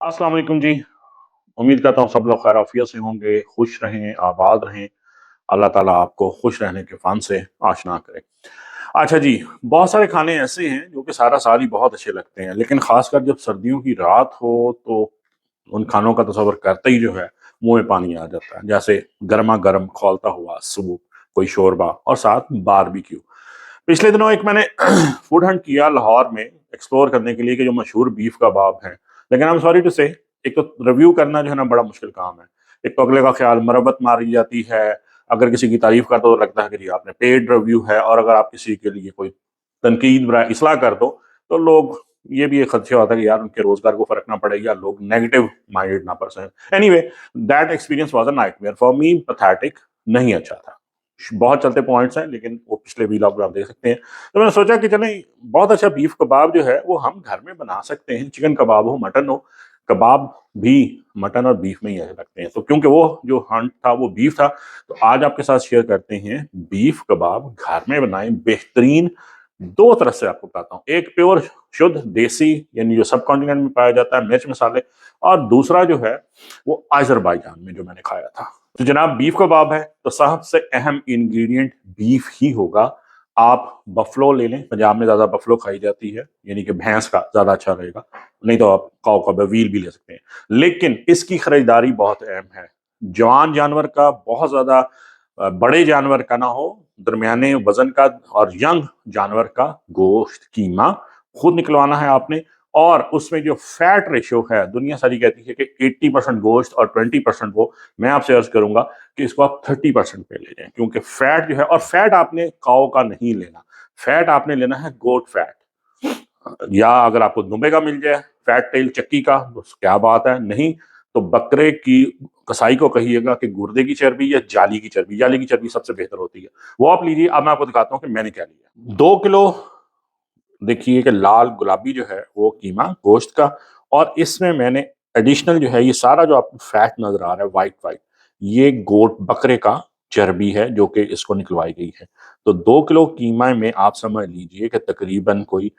अस्सलाम वालेकुम जी। उम्मीद करता हूँ सब लोग खैर आफियत से होंगे, खुश रहें, आबाद रहें। अल्लाह ताला आपको खुश रहने के फन से आशना करे। अच्छा जी, बहुत सारे खाने ऐसे हैं जो कि सारा साल ही बहुत अच्छे लगते हैं, लेकिन खासकर जब सर्दियों की रात हो तो उन खानों का तस्वर करते ही जो है मुंह में पानी आ जाता है। जैसे गर्मा गर्म खौलता हुआ सूप, कोई शोरबा और साथ बारबेक्यू। पिछले दिनों एक मैंने फूड हंट किया लाहौर में एक्सप्लोर करने के लिए कि जो मशहूर बीफ कबाब हैं, लेकिन आई एम सॉरी टू से एक तो रिव्यू करना जो है ना बड़ा मुश्किल काम है। एक तो अगले का ख्याल मरम्मत मारी जाती है। अगर किसी की तारीफ करते हो तो लगता है कि जी आपने पेड रिव्यू है, और अगर आप किसी के लिए कोई तनकीद इसलाह कर दो तो लोग ये भी एक खदशा होता है कि यार उनके रोजगार को फर्क ना पड़े या लोग नेगेटिव माइंडेड ना person. Anyway, that experience was a nightmare for me, pathetic, नहीं अच्छा था। बहुत चलते पॉइंट्स हैं, लेकिन वो पिछले व्लॉग में आप देख सकते हैं। तो मैंने सोचा कि चलें, बहुत अच्छा बीफ कबाब जो है वो हम घर में बना सकते हैं। चिकन कबाब हो, मटन हो, कबाब भी मटन और बीफ में ही अच्छे लगते हैं। तो क्योंकि वो जो हंट था वो बीफ था, तो आज आपके साथ शेयर करते हैं बीफ कबाब घर में बनाए बेहतरीन। दो तरह से आपको बताता हूँ, एक प्योर शुद्ध देसी यानी जो सब कॉन्टिनेंट में पाया जाता है मिर्च मसाले, और दूसरा जो है वो अजरबैजान में जो मैंने खाया था। तो जनाब बीफ कबाब है तो सबसे अहम इंग्रेडिएंट बीफ ही होगा। आप बफलो ले लें, पंजाब में ज्यादा बफलो खाई जाती है, यानी कि भैंस का ज्यादा अच्छा रहेगा। नहीं तो आप काऊ का बवील भी ले सकते हैं, लेकिन इसकी खरीदारी बहुत अहम है। जवान जानवर का, बहुत ज्यादा बड़े जानवर का ना हो, दरमियाने वजन का और यंग जानवर का गोश्त कीमा खुद निकलवाना है आपने। और उसमें जो फैट रेशियो है, दुनिया सारी कहती है कि 80% गोश्त और 20% वो, मैं आपसे अर्ज करूंगा कि इसको आप 30% पे ले जाएं, क्योंकि फैट जो है, और फैट आपने काऊ का नहीं लेना, फैट आपने लेना है गोट फैट। या अगर आपको दुबे का मिल जाए फैट टेल चक्की का तो क्या बात है, नहीं तो बकरे की कसाई को कहिएगा कि गुर्दे की चर्बी या जाली की चर्बी, जाली की चर्बी सबसे बेहतर होती है, वो आप लीजिए। अब मैं आपको दिखाता हूँ कि मैंने क्या लिया। 2 किलो देखिए कि लाल गुलाबी जो है वो कीमा गोश्त का, और इसमें मैंने एडिशनल जो है ये सारा जो आपको फैट नजर आ रहा है वाइट वाइट, ये गोट बकरे का चर्बी है जो कि इसको निकलवाई गई है। तो 2 किलो कीमा में आप समझ लीजिए कि तकरीबन कोई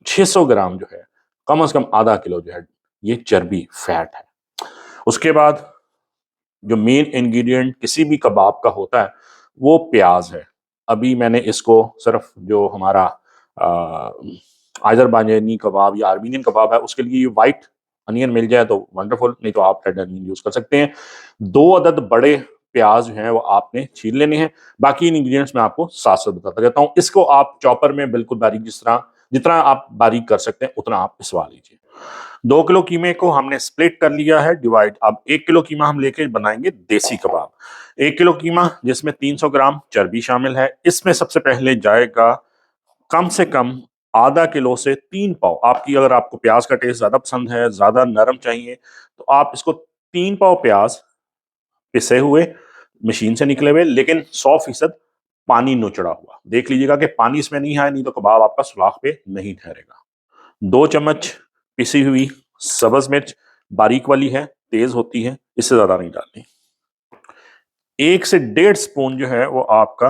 600 ग्राम जो है, कम से कम आधा किलो जो है ये चर्बी फैट है। उसके बाद जो मेन इंग्रेडिएंट किसी भी कबाब का होता है वो प्याज है। अभी मैंने इसको सिर्फ जो हमारा आजरबाईजानी कबाब या आर्मीनियन कबाब है उसके लिए वाइट अनियन मिल जाए तो वंडरफुल, नहीं तो आप रेड अनियन यूज कर सकते हैं। 2 अदद बड़े प्याज जो हैं वो आपने छील लेने हैं। बाकी इंग्रेडिएंट्स मैं आपको साथ साथ बताता जाता हूँ। इसको आप चॉपर में बिल्कुल बारीक, जिस तरह जितना आप बारीक कर सकते हैं उतना आप पिसवा लीजिए। 2 किलो कीमे को हमने स्प्लिट कर लिया है डिवाइड। अब 1 किलो कीमा हम लेके बनाएंगे देसी कबाब। 1 किलो कीमा जिसमें 300 ग्राम चर्बी शामिल है, इसमें सबसे पहले जाएगा कम से कम आधा किलो से 3 पाव। आपकी अगर आपको प्याज का टेस्ट ज्यादा पसंद है, ज्यादा नरम चाहिए, तो आप इसको 3 पाव प्याज पिसे हुए, मशीन से निकले हुए, लेकिन 100% पानी नुचड़ा हुआ। देख लीजिएगा कि पानी इसमें नहीं है, नहीं तो कबाब आपका सुराख पे नहीं ठहरेगा। 2 चम्मच पिसी हुई सब्ज मिर्च, बारीक वाली है, तेज होती है, इससे ज्यादा नहीं डालनी। 1 से 1.5 स्पून जो है वो आपका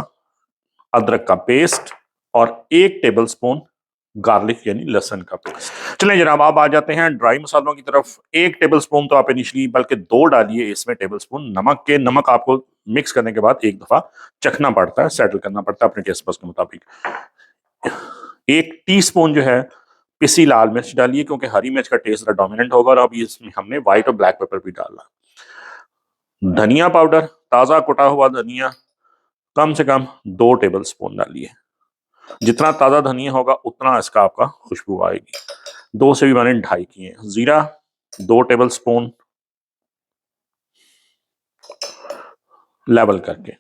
अदरक का पेस्ट, और 1 टेबल स्पून गार्लिक यानी लहसुन का पेस्ट। चलिए जनाब, आप आ जाते हैं ड्राई मसालों की तरफ। 1 टेबल स्पून तो आप इनिशली बल्कि 2 डालिए इसमें टेबल स्पून नमक के। नमक आपको मिक्स करने के बाद एक दफा चखना पड़ता है, सेटल करना पड़ता है अपने टेस्ट बस के मुताबिक। 1 टीस्पून जो है पिसी लाल मिर्च डालिए, क्योंकि हरी मिर्च का टेस्ट डोमिनेंट होगा, और अब इसमें हमने व्हाइट और ब्लैक पेपर भी डाला। धनिया पाउडर, ताजा कुटा हुआ धनिया, कम से कम 2 टेबल स्पून डालिए। जितना ताजा धनिया होगा उतना इसका आपका खुशबू आएगी। दो से भी मैंने ढाई किए। जीरा 2 टेबल स्पून लेवल करके।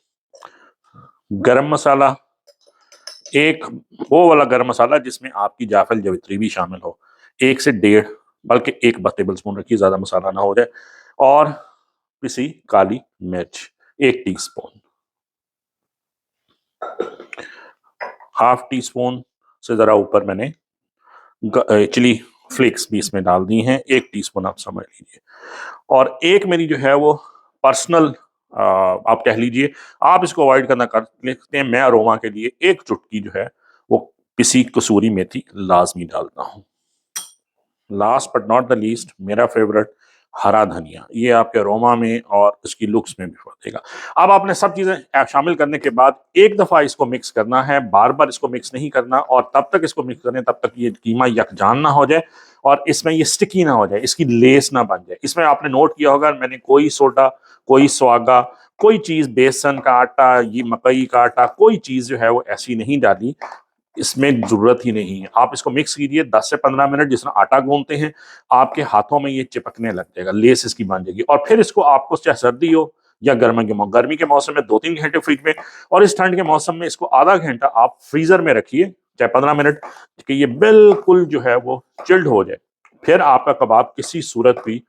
गरम मसाला एक, वो वाला गरम मसाला जिसमें आपकी जायफल जवित्री भी शामिल हो, 1 से 1.5, बल्कि 1 टेबल स्पून रखिए, ज्यादा मसाला ना हो जाए। और पिसी काली मिर्च 1 टीस्पून। हाफ टी स्पून से जरा ऊपर मैंने चिली फ्लेक्स भी इसमें डाल दी हैं, 1 टीस्पून आप समझ लीजिए। और एक मेरी जो है वो पर्सनल, आप कह लीजिए, आप इसको अवॉइड करना कर लेते हैं, मैं अरोमा के लिए एक चुटकी जो है वो पिसी कसूरी मेथी लाजमी डालता हूँ। Last but not the least मेरा फेवरेट हरा धनिया, ये आपके अरोमा में और इसकी लुक्स में भी बढ़ेगा। अब आपने सब चीजें शामिल करने के बाद एक दफा इसको मिक्स करना है, बार बार इसको मिक्स नहीं करना, और तब तक इसको मिक्स करें तब तक ये कीमा यकजान ना हो जाए और इसमें ये स्टिकी ना हो जाए, इसकी लेस ना बन जाए। इसमें आपने नोट किया होगा मैंने कोई सोडा, कोई स्वागा, कोई चीज, बेसन का आटा, ये मकई का आटा, कोई चीज जो है वो ऐसी नहीं डाली, इसमें जरूरत ही नहीं है। आप इसको मिक्स कीजिए 10 से 15 मिनट, जिस तरह आटा गूंथते हैं, आपके हाथों में ये चिपकने लग जाएगा, लेस इसकी बन जाएगी। और फिर इसको आपको चाहे सर्दी हो या गर्मी के मौसम में 2-3 घंटे फ्रिज में, और इस ठंड के मौसम में इसको आधा घंटा आप फ्रीजर में रखिए, चाहे 15 मिनट, कि ये बिल्कुल जो है वो चिल्ड हो जाए। फिर आपका कबाब किसी सूरत भी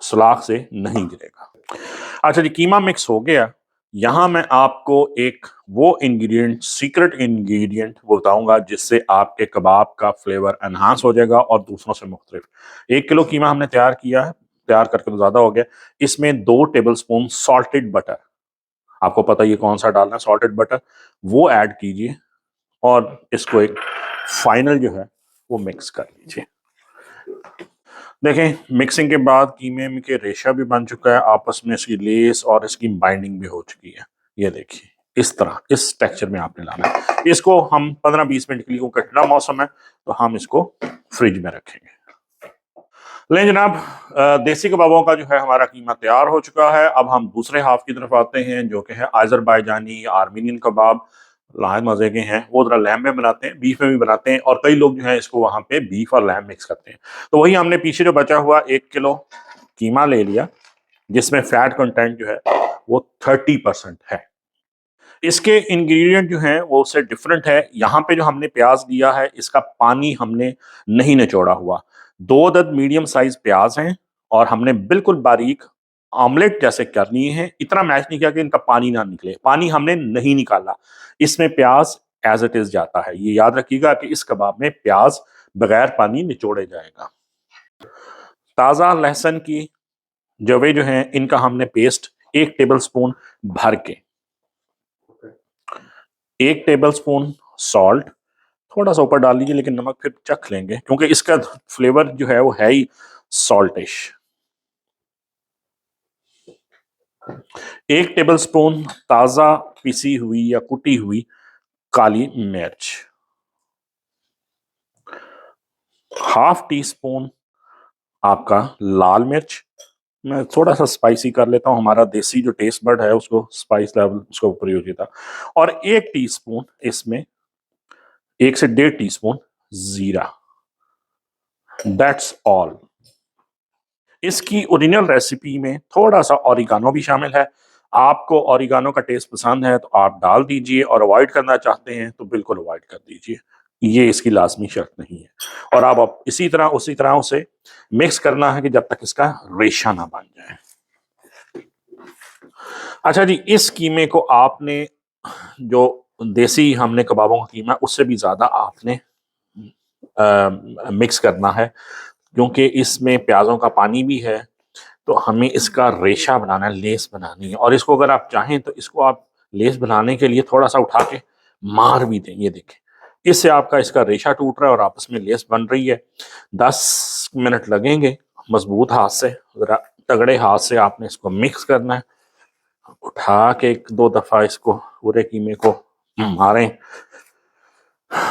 सुलाख से नहीं गिरेगा। अच्छा जी, कीमा मिक्स हो गया। यहाँ मैं आपको एक वो इंग्रेडिएंट, सीक्रेट इंग्रेडिएंट बताऊंगा जिससे आपके कबाब का फ्लेवर एनहांस हो जाएगा और दूसरों से मुख्तलिफ। 1 किलो कीमा हमने तैयार किया है, तैयार करके तो ज्यादा हो गया। इसमें 2 टेबल स्पून सॉल्टेड बटर, आपको पता है ये कौन सा डालना है, सॉल्टेड बटर, वो ऐड कीजिए और इसको एक फाइनल जो है वो मिक्स कर लीजिए। देखें, मिक्सिंग के बाद कीमे में के रेशा भी बन चुका है, आपस में इसकी लेस और इसकी बाइंडिंग भी हो चुकी है। ये देखिए, इस तरह इस टेक्सचर में आपने लाना है इसको। हम 15-20 मिनट के लिए, क्योंकि ठंडा मौसम है तो हम इसको फ्रिज में रखेंगे। लें जनाब, देसी कबाबों का जो है हमारा कीमा तैयार हो चुका है। अब हम दूसरे हाफ की तरफ आते हैं, जो कि है आज़रबाईजानी या आर्मीनियन कबाब। लाहद मजे के हैं, वो जरा लैम में बनाते हैं, बीफ में भी बनाते हैं, और कई लोग जो है इसको वहां पे बीफ और लैम मिक्स करते हैं। तो वही हमने पीछे जो बचा हुआ 1 किलो कीमा ले लिया, जिसमें फैट कंटेंट जो है वो 30% है। इसके इंग्रेडिएंट जो हैं वो उससे डिफरेंट है। यहाँ पे जो हमने प्याज लिया है, इसका पानी हमने नहीं निचोड़ा हुआ। 2 अदद मीडियम साइज प्याज हैं और हमने बिल्कुल बारीक ऑमलेट जैसे करनी है, इतना मैश नहीं किया कि इनका पानी ना निकले। पानी हमने नहीं निकाला, इसमें प्याज एज इट इज जाता है। ये याद रखिएगा कि इस कबाब में प्याज बगैर पानी निचोड़े जाएगा। ताज़ा लहसुन की जवे जो हैं, इनका हमने पेस्ट 1 टेबल स्पून भर के, 1 टेबल स्पून सॉल्ट, थोड़ा सा ऊपर डाल लीजिए, लेकिन नमक फिर चख लेंगे क्योंकि इसका फ्लेवर जो है वो है ही सॉल्टिश। 1 टेबल स्पून ताजा पिसी हुई या कुटी हुई काली मिर्च, 1/2 टी स्पून आपका लाल मिर्च। मैं थोड़ा सा स्पाइसी कर लेता हूँ, हमारा देसी जो टेस्ट बर्ड है उसको स्पाइस लेवल उसको ऊपर ही हो जाता। और 1 टीस्पून इसमें, 1 से 1.5 टीस्पून जीरा। That's all. इसकी ओरिजिनल रेसिपी में थोड़ा सा ऑरिगानो भी शामिल है। आपको ऑरिगानो का टेस्ट पसंद है तो आप डाल दीजिए, और अवॉइड करना चाहते हैं तो बिल्कुल अवॉइड कर दीजिए, ये इसकी लाजमी शर्त नहीं है। और आप इसी तरह उसी तरह उसे मिक्स करना है कि जब तक इसका रेशा ना बन जाए। अच्छा जी, इस कीमे को आपने, जो देसी हमने कबाबों का कीमा, उससे भी ज्यादा आपने मिक्स करना है, क्योंकि इसमें प्याजों का पानी भी है। तो हमें इसका रेशा बनाना है, लेस बनानी है। और इसको अगर आप चाहें तो इसको आप लेस बनाने के लिए थोड़ा सा उठा के मार भी दें, ये देखें, इससे आपका इसका रेशा टूट रहा है और आपस में लेस बन रही है। 10 मिनट लगेंगे। मजबूत हाथ से, जरा तगड़े हाथ से आपने इसको मिक्स करना है। उठा के 1-2 दफा इसको पूरे कीमे को मारें,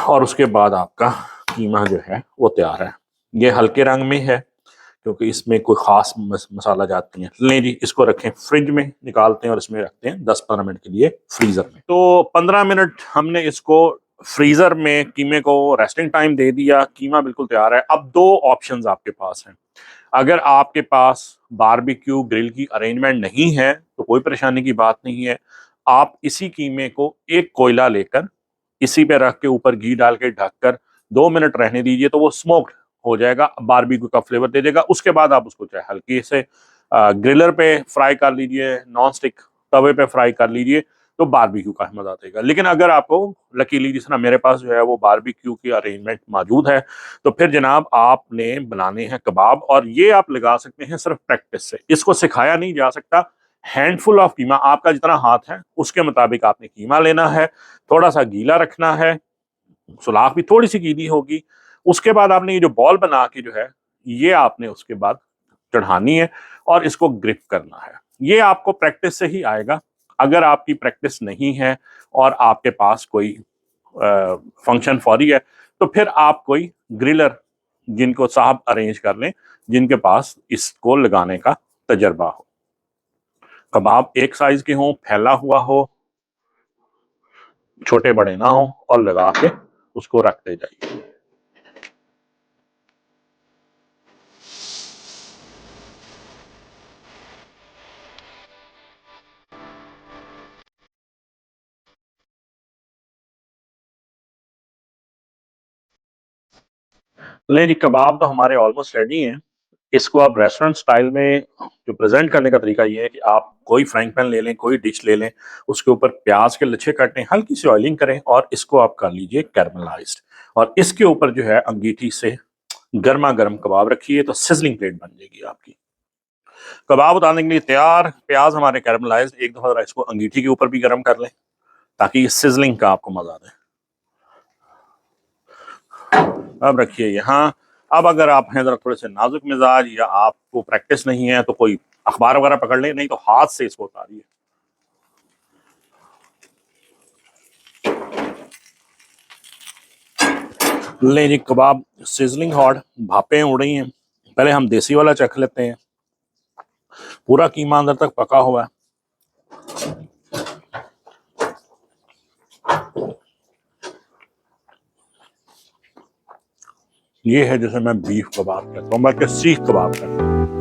और उसके बाद आपका कीमा जो है वो तैयार है। ये हल्के रंग में है क्योंकि इसमें कोई खास मसाला जात नहीं है। लें जी, इसको रखें फ्रिज में, निकालते हैं और इसमें रखते हैं 10-15 मिनट के लिए फ्रीजर में। तो 15 मिनट हमने इसको फ्रीजर में कीमे को रेस्टिंग टाइम दे दिया, कीमा बिल्कुल तैयार है। अब 2 ऑप्शंस आपके पास हैं। अगर आपके पास बारबेक्यू ग्रिल की अरेंजमेंट नहीं है तो कोई परेशानी की बात नहीं है। आप इसी कीमे को एक कोयला लेकर इसी पे रख के ऊपर घी डाल के ढककर 2 मिनट रहने दीजिए, तो वो स्मोक्ड हो जाएगा, बारबेक्यू का फ्लेवर दे देगा। उसके बाद आप उसको चाहे हल्के से ग्रिलर पे फ्राई कर लीजिए, नॉन स्टिक तवे पे फ्राई कर लीजिए, तो बारबेक्यू का मजा देगा। लेकिन अगर आपको लकीली, जिस तरह मेरे पास जो है वो बारबेक्यू की अरेंजमेंट मौजूद है, तो फिर जनाब आपने बनाने हैं कबाब, और ये आप लगा सकते हैं सिर्फ प्रैक्टिस से। इसको सिखाया नहीं जा सकता। हैंडफुल ऑफ कीमा, आपका जितना हाथ है उसके मुताबिक आपने कीमा लेना है, थोड़ा सा गीला रखना है, सुलाख भी थोड़ी सी गीली होगी। उसके बाद आपने ये जो बॉल बना के जो है ये आपने उसके बाद चढ़ानी है और इसको ग्रिप करना है। ये आपको प्रैक्टिस से ही आएगा। अगर आपकी प्रैक्टिस नहीं है और आपके पास कोई फंक्शन फौरी है, तो फिर आप कोई ग्रिलर जिनको साहब अरेंज कर लें, जिनके पास इसको लगाने का तजर्बा हो। कबाब एक साइज के हों, फैला हुआ हो, छोटे बड़े ना हो, और लगा के उसको रखते जाइए। ले जी, कबाब तो हमारे ऑलमोस्ट रेडी हैं। इसको आप रेस्टोरेंट स्टाइल में जो प्रेजेंट करने का तरीका ये है कि आप कोई फ्राइंग पैन ले लें, कोई डिश ले लें, उसके ऊपर प्याज के लच्छे काटें, हल्की सी ऑयलिंग करें और इसको आप कर लीजिए कैरमलाइज्ड। और इसके ऊपर जो है अंगीठी से गर्मा गर्म कबाब रखिए, तो सिजलिंग प्लेट बन जाएगी आपकी। कबाब उतारने के लिए तैयार। प्याज हमारे कैरमलाइज्ड, एक दफा जरा इसको अंगीठी के ऊपर भी गर्म कर लें ताकि ये सिजलिंग का आपको मजा दे। अब रखिए यहाँ। अब अगर आप हैं जरा थोड़े से नाजुक मिजाज या आपको प्रैक्टिस नहीं है, तो कोई अखबार वगैरह पकड़ ले, नहीं तो हाथ से इसको उतारिए। ले जी, कबाब सिजलिंग हॉट, भापें उड़ रही हैं। पहले हम देसी वाला चख लेते हैं। पूरा कीमा अंदर तक पका हुआ है। ये है जिसे मैं बीफ कबाब कहता हूँ, मैं सीख कबाब कहता हूँ।